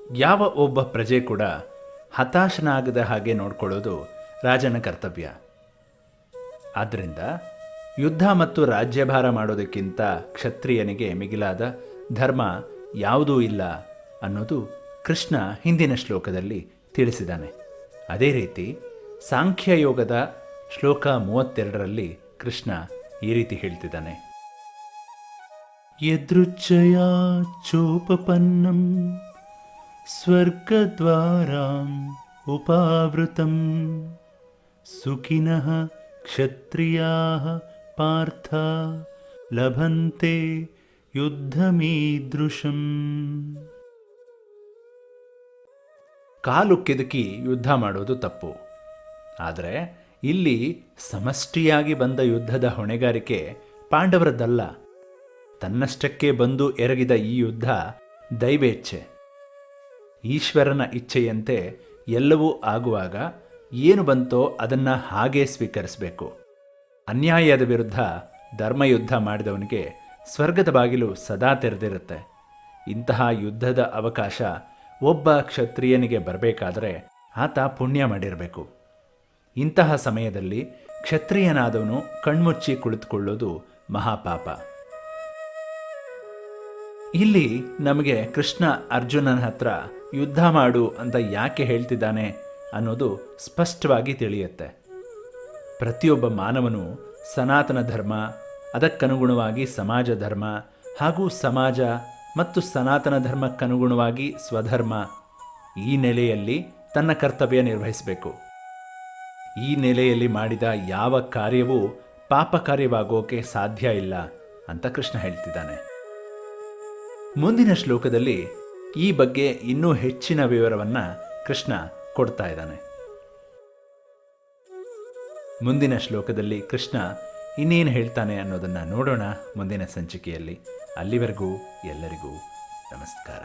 ಯಾವ ಒಬ್ಬ ಪ್ರಜೆ ಕೂಡ ಹತಾಶನಾಗದ ಹಾಗೆ ನೋಡಿಕೊಳ್ಳೋದು ರಾಜನ ಕರ್ತವ್ಯ. ಆದ್ದರಿಂದ ಯುದ್ಧ ಮತ್ತು ರಾಜ್ಯಭಾರ ಮಾಡೋದಕ್ಕಿಂತ ಕ್ಷತ್ರಿಯನಿಗೆ ಮಿಗಿಲಾದ ಧರ್ಮ ಯಾವುದೂ ಇಲ್ಲ ಅನ್ನೋದು ಕೃಷ್ಣ ಹಿಂದಿನ ಶ್ಲೋಕದಲ್ಲಿ ತಿಳಿಸಿದ್ದಾನೆ. ಅದೇ ರೀತಿ ಸಾಂಖ್ಯಯೋಗದ ಶ್ಲೋಕ 32ರಲ್ಲಿ ಕೃಷ್ಣ ಈ ರೀತಿ ಹೇಳ್ತಿದ್ದಾನೆ: ಯದೃಚ್ಛಯಾ ಚೋಪಪನ್ನಂ ಸ್ವರ್ಗದ್ವಾರಾಂ ಉಪಾವೃತಂ ಸುಖಿನಃ ಕ್ಷತ್ರಿಯಾಃ ಪಾರ್ಥ ಲಭಂತೆ ಯುದ್ಧಮೀದೃಶಂ. ಕಾಲು ಕೆದಕಿ ಯುದ್ಧ ಮಾಡೋದು ತಪ್ಪು. ಆದರೆ ಇಲ್ಲಿ ಸಮಷ್ಟಿಯಾಗಿ ಬಂದ ಯುದ್ಧದ ಹೊಣೆಗಾರಿಕೆ ಪಾಂಡವರದ್ದಲ್ಲ. ತನ್ನಷ್ಟಕ್ಕೆ ಬಂದು ಎರಗಿದ ಈ ಯುದ್ಧ ದೈವೇಚ್ಛೆ. ಈಶ್ವರನ ಇಚ್ಛೆಯಂತೆ ಎಲ್ಲವೂ ಆಗುವಾಗ ಏನು ಬಂತೋ ಅದನ್ನು ಹಾಗೇ ಸ್ವೀಕರಿಸಬೇಕು. ಅನ್ಯಾಯದ ವಿರುದ್ಧ ಧರ್ಮಯುದ್ಧ ಮಾಡಿದವನಿಗೆ ಸ್ವರ್ಗದ ಬಾಗಿಲು ಸದಾ ತೆರೆದಿರುತ್ತೆ. ಇಂತಹ ಯುದ್ಧದ ಅವಕಾಶ ಒಬ್ಬ ಕ್ಷತ್ರಿಯನಿಗೆ ಬರಬೇಕಾದರೆ ಆತ ಪುಣ್ಯ ಮಾಡಿರಬೇಕು. ಇಂತಹ ಸಮಯದಲ್ಲಿ ಕ್ಷತ್ರಿಯನಾದವನು ಕಣ್ಮುಚ್ಚಿ ಕುಳಿತುಕೊಳ್ಳೋದು ಮಹಾಪಾಪ. ಇಲ್ಲಿ ನಮಗೆ ಕೃಷ್ಣ ಅರ್ಜುನನ ಹತ್ರ ಯುದ್ಧ ಮಾಡು ಅಂತ ಯಾಕೆ ಹೇಳ್ತಿದ್ದಾನೆ ಅನ್ನೋದು ಸ್ಪಷ್ಟವಾಗಿ ತಿಳಿಯುತ್ತೆ. ಪ್ರತಿಯೊಬ್ಬ ಮಾನವನು ಸನಾತನ ಧರ್ಮ, ಅದಕ್ಕನುಗುಣವಾಗಿ ಸಮಾಜ ಧರ್ಮ, ಹಾಗೂ ಸಮಾಜ ಮತ್ತು ಸನಾತನ ಧರ್ಮಕ್ಕನುಗುಣವಾಗಿ ಸ್ವಧರ್ಮ, ಈ ನೆಲೆಯಲ್ಲಿ ತನ್ನ ಕರ್ತವ್ಯ ನಿರ್ವಹಿಸಬೇಕು. ಈ ನೆಲೆಯಲ್ಲಿ ಮಾಡಿದ ಯಾವ ಕಾರ್ಯವೂ ಪಾಪ ಕಾರ್ಯವಾಗೋಕೆ ಸಾಧ್ಯ ಇಲ್ಲ ಅಂತ ಕೃಷ್ಣ ಹೇಳ್ತಿದ್ದಾನೆ. ಮುಂದಿನ ಶ್ಲೋಕದಲ್ಲಿ ಈ ಬಗ್ಗೆ ಇನ್ನೂ ಹೆಚ್ಚಿನ ವಿವರವನ್ನು ಕೃಷ್ಣ ಕೊಡ್ತಾ ಇದ್ದಾನೆ. ಮುಂದಿನ ಶ್ಲೋಕದಲ್ಲಿ ಕೃಷ್ಣ ಇನ್ನೇನು ಹೇಳ್ತಾನೆ ಅನ್ನೋದನ್ನು ನೋಡೋಣ ಮುಂದಿನ ಸಂಚಿಕೆಯಲ್ಲಿ. ಅಲ್ಲಿವರೆಗೂ ಎಲ್ಲರಿಗೂ ನಮಸ್ಕಾರ.